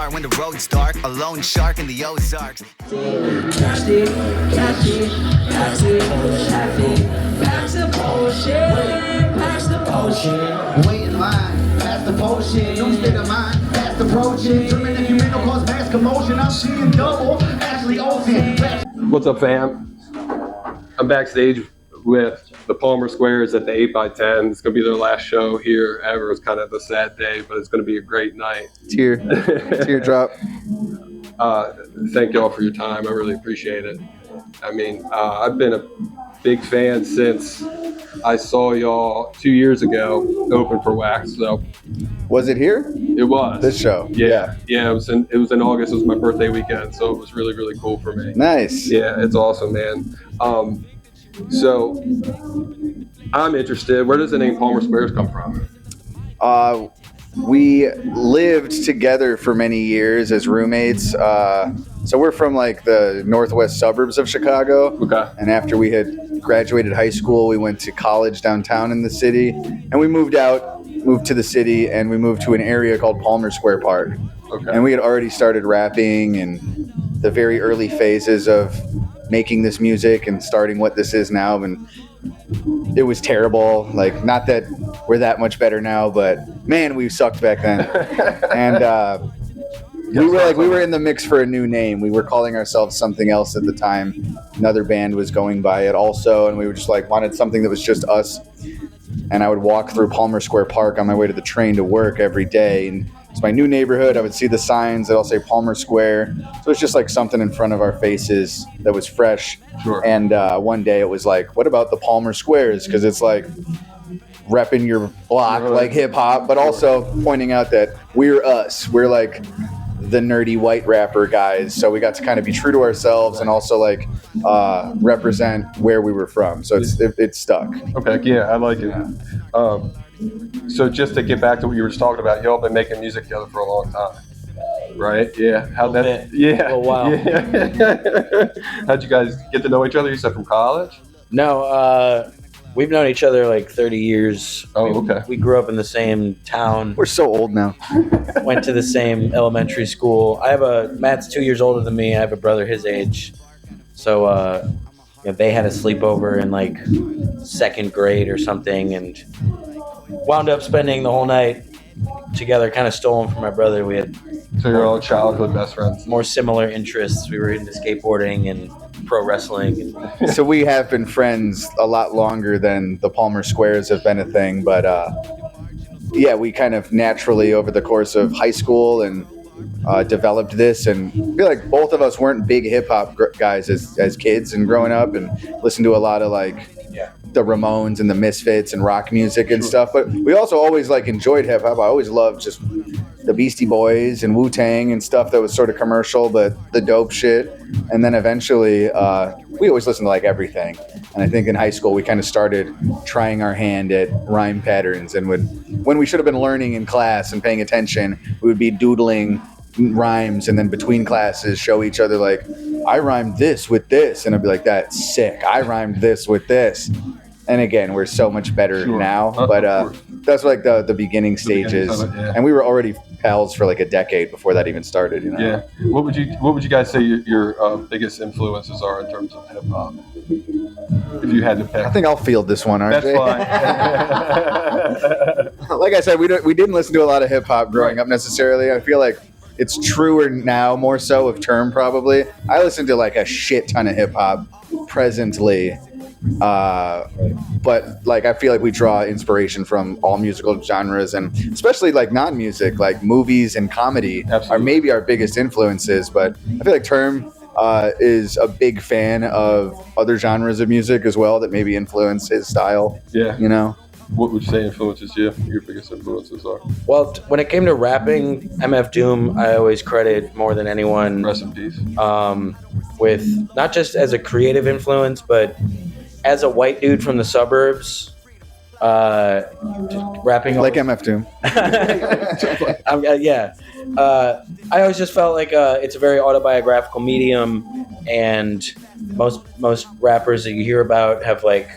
start when the road's dark. A lone shark in the Ozarks. Catch it, catch it, catch it, catch it. Pass the potion, pass the potion. Wait in line, pass the potion. Don't state of mind, pass the potion. Tremendous human cause mass commotion. I'm seeing double, Ashley Olsen. What's up, fam? I'm backstage with the Palmer Squares at the 8x10. It's gonna be their last show here ever. It's kind of a sad day, but it's gonna be a great night. Teardrop. Thank y'all for your time. I really appreciate it. I mean, I've been a big fan since I saw y'all 2 years ago open for Wax. So Was it here? it was This show? Yeah. It was in August. It was my birthday weekend, so it was really, really cool for me. Nice. Yeah, it's awesome, man. So I'm interested. Where does the name Palmer Squares come from? We lived together for many years as roommates. So we're from like the northwest suburbs of Chicago. Okay. And after we had graduated high school, we went to college downtown in the city. And we moved to the city, and we moved to an area called Palmer Square Park. Okay. And we had already started rapping in the very early phases of making this music and starting what this is now. And it was terrible. Like, not that we're that much better now, but man, we sucked back then. And we were in the mix for a new name. We were calling ourselves something else at the time. Another band was going by it also, and we were just like wanted something that was just us. And I would walk through Palmer Square Park on my way to the train to work every day, and it's my new neighborhood. I would see the signs that all say Palmer Square. So it's just like something in front of our faces that was fresh. Sure. And one day it was like, what about the Palmer Squares? Because it's like repping your block like hip hop, but also pointing out that we're us. We're like the nerdy white rapper guys. So we got to kind of be true to ourselves and also like represent where we were from. So it stuck. Okay, yeah, I like it. So just to get back to what you were just talking about, y'all been making music together for a long time, right? Yeah. How'd that? Yeah. A while. Yeah. How'd you guys get to know each other? You said from college? No, we've known each other like 30 years. Oh, okay. We grew up in the same town. We're so old now. Went to the same elementary school. Matt's 2 years older than me. I have a brother his age. So they had a sleepover in like second grade or something, and wound up spending the whole night together, kind of stolen from my brother. We had So you're all childhood best friends. more similar interests. We were into skateboarding and pro wrestling. And So we have been friends a lot longer than the Palmer Squares have been a thing, but yeah, we kind of naturally over the course of high school and developed this, and I feel like both of us weren't big hip hop guys as kids and growing up, and listened to a lot of like the Ramones and the Misfits and rock music and stuff, but we also always like enjoyed hip hop. I always loved just the Beastie Boys and Wu-Tang and stuff that was sort of commercial, but the dope shit. And then eventually we always listened to like everything, and I think in high school we kind of started trying our hand at rhyme patterns, and when we should have been learning in class and paying attention, we would be doodling rhymes, and then between classes show each other like, I rhymed this with this, and I'd be like, that's sick, I rhymed this with this. And again, we're so much better now, but that's like the beginning stages, and we were already pals for like a decade before that even started, you know. Yeah. What would you guys say your biggest influences are in terms of hip hop? If you had to pick. I think I'll field this one, RJ. That's fine. Like I said, we didn't listen to a lot of hip hop growing up necessarily. I feel like it's truer now, more so of term probably. I listen to like a shit ton of hip hop presently. But like I feel like we draw inspiration from all musical genres, and especially like non-music, like movies and comedy are maybe our biggest influences. But I feel like Term is a big fan of other genres of music as well that maybe influence his style. Yeah. You know? What would you say influences you? Your biggest influences are? well, when it came to rapping, MF Doom, I always credit more than anyone. Rest in peace. With not just as a creative influence, but as a white dude from the suburbs, rapping Like MF Doom. yeah. I always just felt like it's a very autobiographical medium, and most rappers that you hear about have like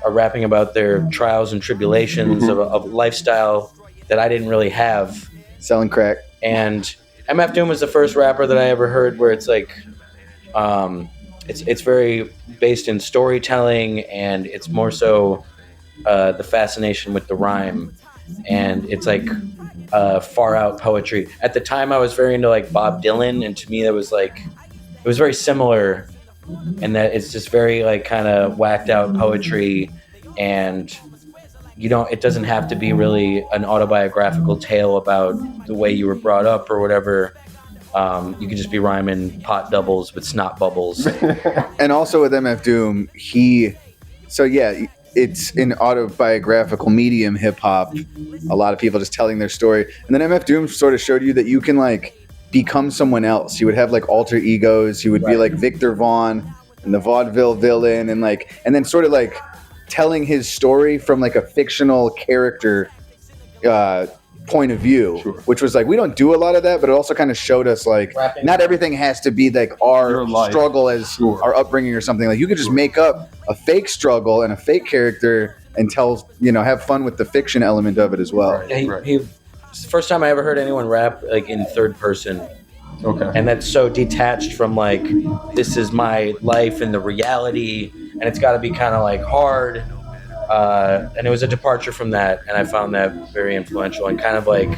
are rapping about their trials and tribulations of a lifestyle that I didn't really have. Selling crack. And MF Doom was the first rapper that I ever heard where it's like, it's very based in storytelling, and it's more so the fascination with the rhyme, and it's like far out poetry. At the time, I was very into like Bob Dylan, and to me, that was like it was very similar, and that it's just very like kind of whacked out poetry, and it doesn't have to be really an autobiographical tale about the way you were brought up or whatever. You could just be rhyming pot doubles with snot bubbles. And also with MF Doom, it's an autobiographical medium, hip hop. A lot of people just telling their story. And then MF Doom sort of showed you that you can like become someone else. You would have like alter egos. You would be like Victor Vaughn and the vaudeville villain, and then sort of like telling his story from like a fictional character point of view, which was like, we don't do a lot of that, but it also kind of showed us like not everything has to be like our struggle as our upbringing or something. Like you could just make up a fake struggle and a fake character and tell, have fun with the fiction element of it as well. Yeah, it's the first time I ever heard anyone rap like in third person. Okay. And that's so detached from like, this is my life and the reality, and it's got to be kind of like hard. And it was a departure from that, and I found that very influential and kind of like,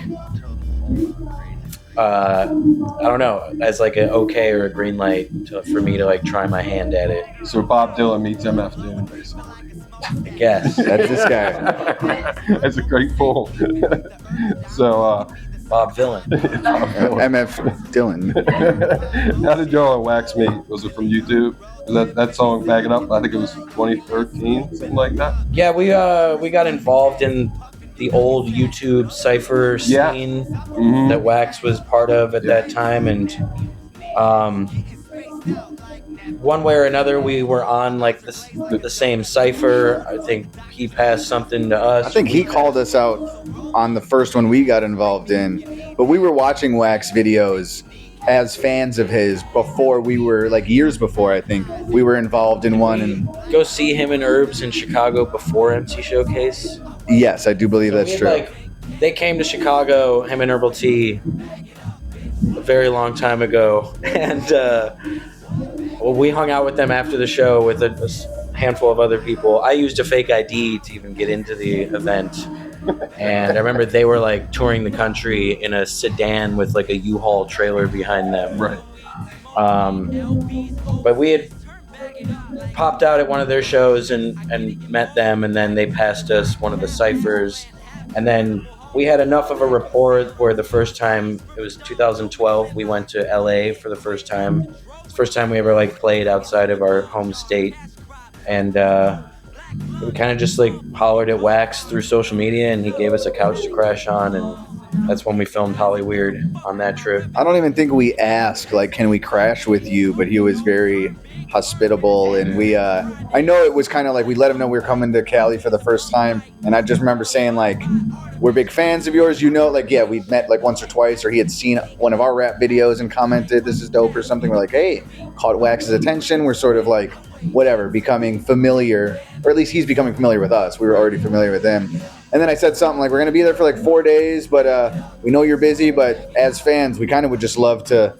I don't know, as like an okay or a green light for me to like try my hand at it. So Bob Dylan meets MF Doom, basically. I guess. That's this guy. That's a great pull. So, Bob Dylan. MF Dylan. How did y'all and Wax meet? Was it from YouTube? Was that song Back It Up? I think it was 2013, something like that. Yeah, we got involved in the old YouTube cypher scene that Wax was part of at that time, and one way or another we were on like the same cypher. I think he passed something to us. I think he called us out on the first one we got involved in, but we were watching Wax videos as fans of his before we were, like years before, I think we were involved in one. And go see him and Herbs in Chicago before MC Showcase. Yes, I do believe that's true. Like, they came to Chicago, him and Herbal T, a very long time ago, and we hung out with them after the show with a handful of other people. I used a fake ID to even get into the event. And I remember they were like touring the country in a sedan with like a U-Haul trailer behind them. Right. But we had popped out at one of their shows and met them, and then they passed us one of the ciphers. And then we had enough of a rapport where the first time, it was 2012, we went to LA for the first time. It's the first time we ever like played outside of our home state. And we kind of just like hollered at Wax through social media, and he gave us a couch to crash on, and that's when we filmed Holly Weird on that trip. I don't even think we asked, like, can we crash with you? But he was very hospitable, and we, I know it was kind of like we let him know we were coming to Cali for the first time, and I just remember saying, like, we're big fans of yours, like, yeah, we'd met like once or twice, or he had seen one of our rap videos and commented, this is dope or something. We're like, hey, caught Wax's attention. We're sort of like, whatever, becoming familiar, or at least he's becoming familiar with us. We were already familiar with him. And then I said something like, we're going to be there for like 4 days, but we know you're busy, but as fans, we kind of would just love to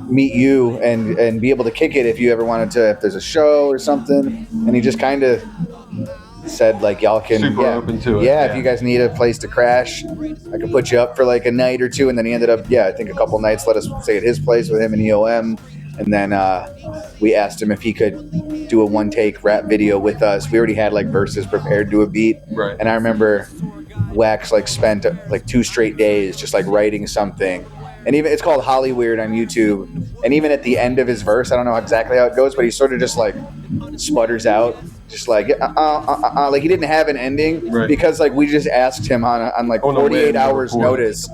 meet you and be able to kick it if you ever wanted to, if there's a show or something. And he just kind of said, like, y'all can, super open to it. Yeah, if you guys need a place to crash, I could put you up for like a night or two. And then he ended up, I think a couple nights, let us stay at his place with him and EOM. And then we asked him if he could do a one-take rap video with us. We already had like verses prepared to a beat. Right. And I remember Wax like spent like 2 straight days just like writing something. And even it's called Holly Weird on YouTube. And even at the end of his verse, I don't know exactly how it goes, but he sort of just like sputters out, just like like he didn't have an ending, right, because like we just asked him on like 48 hours notice,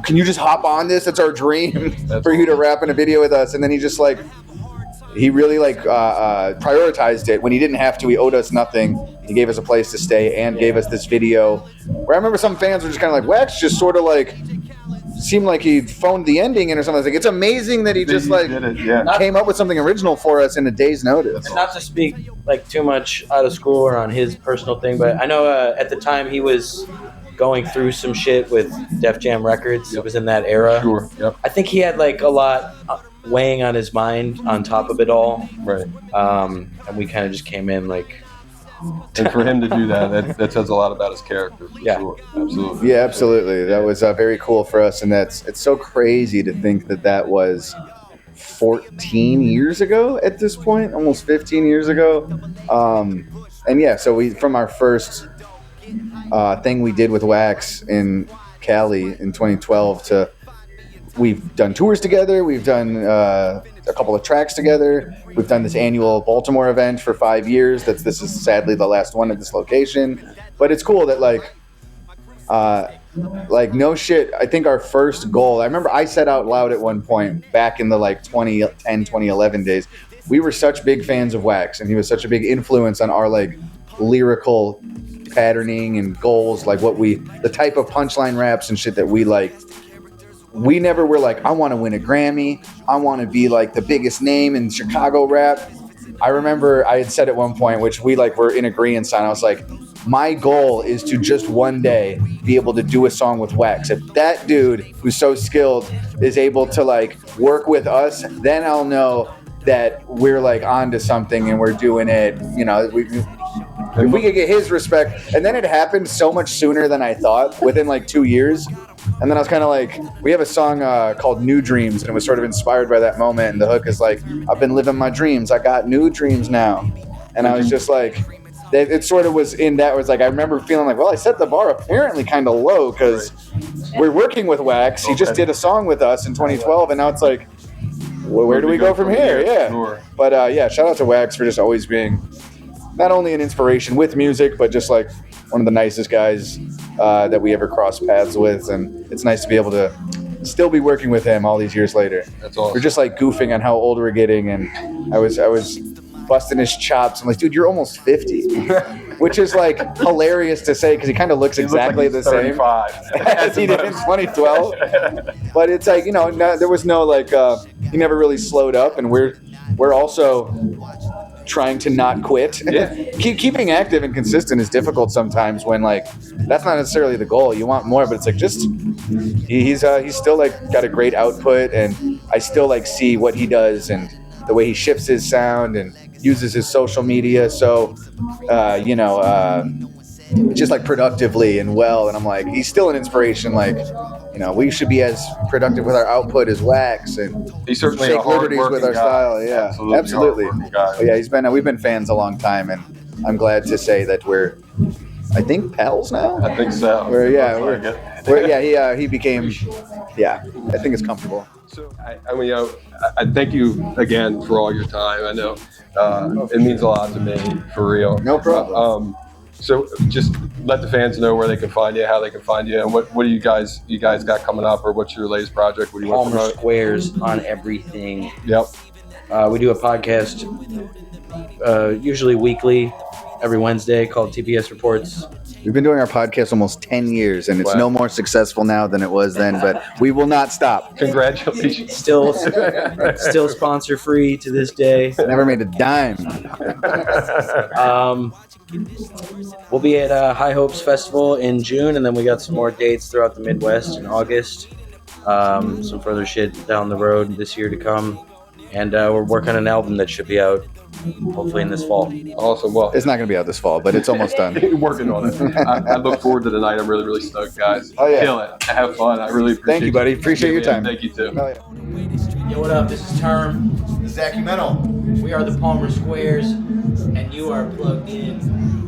can you just hop on this? It's our dream for you to rap in a video with us. And then he just like, he really like prioritized it when he didn't have to. He owed us nothing. He gave us a place to stay and gave us this video where I remember some fans were just kind of like, Wax just sort of like seemed like he phoned the ending in or something. I was like, it's amazing that he just like came up with something original for us in a day's notice. And not to speak like too much out of school or on his personal thing, but I know at the time he was going through some shit with Def Jam Records. It was in that era. Sure. Yep. I think he had like a lot weighing on his mind on top of it all. Right. And we kind of just came in like. And for him to do that says a lot about his character. For Yeah. Sure. Absolutely. Yeah, absolutely. That was very cool for us, and it's so crazy to think that was 14 years ago at this point, almost 15 years ago. And yeah, so we from our first thing we did with Wax in Cali in 2012 to we've done tours together. We've done a couple of tracks together. We've done this annual Baltimore event for 5 years. This is sadly the last one at this location, but it's cool that like no shit. I think our first goal, I remember I said out loud at one point back in the like 2010, 2011 days, we were such big fans of Wax and he was such a big influence on our like lyrical patterning and goals, like the type of punchline raps and shit that we like. We never were like, I want to win a Grammy. I want to be like the biggest name in Chicago rap. I remember I had said at one point, which we like were in agreement on, I was like, my goal is to just one day be able to do a song with Wax. If that dude who's so skilled is able to like work with us, then I'll know that we're like onto something and we're doing it. You know, if we could get his respect. And then it happened so much sooner than I thought, within like 2 years. And then I was kind of like, we have a song called New Dreams, and it was sort of inspired by that moment. And the hook is like, I've been living my dreams. I got new dreams now. And I was just like, it sort of was in that, was like, I remember feeling like, well, I set the bar apparently kind of low because we're working with Wax. He just did a song with us in 2012. And now it's like, well, where do we go from here? Yeah. Sure. But yeah, shout out to Wax for just always being not only an inspiration with music, but just like one of the nicest guys that we ever crossed paths with. And it's nice to be able to still be working with him all these years later. That's awesome. We're just like goofing on how old we're getting. And I was busting his chops. I'm like, dude, you're almost 50, which is like hilarious to say because he kind of looks exactly the same as he did in 2012. But it's like, you know, there was no like, he never really slowed up, and we're also trying to not quit. Yeah. Keeping active and consistent is difficult sometimes when like that's not necessarily the goal. You want more, but it's like just he's still like got a great output, and I still like see what he does and the way he shifts his sound and uses his social media so just like productively and well. And I'm like, he's still an inspiration. Like, you know, we should be as productive with our output as Wax, and he's certainly take a hard liberties with our guy. style. Yeah, absolutely. But yeah, we've been fans a long time, and I'm glad to say that we're, I think, pals now. I think so. He became, I think it's comfortable. So I mean, I thank you again for all your time. I know it means a lot to me, for real. No problem. So just let the fans know where they can find you, how they can find you, and what do you guys got coming up, or what's your latest project? What do you want to Palmer promote? Squares on everything. Yep. We do a podcast usually weekly, every Wednesday, called TPS Reports. We've been doing our podcast almost 10 years, and it's no more successful now than it was then, but we will not stop. Congratulations. Still sponsor free to this day. Never made a dime. We'll be at High Hopes Festival in June, and then we got some more dates throughout the Midwest in August. Some further shit down the road this year to come. And we're working on an album that should be out hopefully in this fall. Awesome. Well, It's not going to be out this fall, but it's almost done. you're working on it. I look forward to the night. I'm really, really stoked, guys. Oh, yeah. Kill it. Have fun. I really appreciate it. Thank you, buddy. Appreciate your time. Thank you, too. Oh, yeah. Yo, what up? This is Term. Zach Mental. We are the Palmer Squares, and you are plugged in.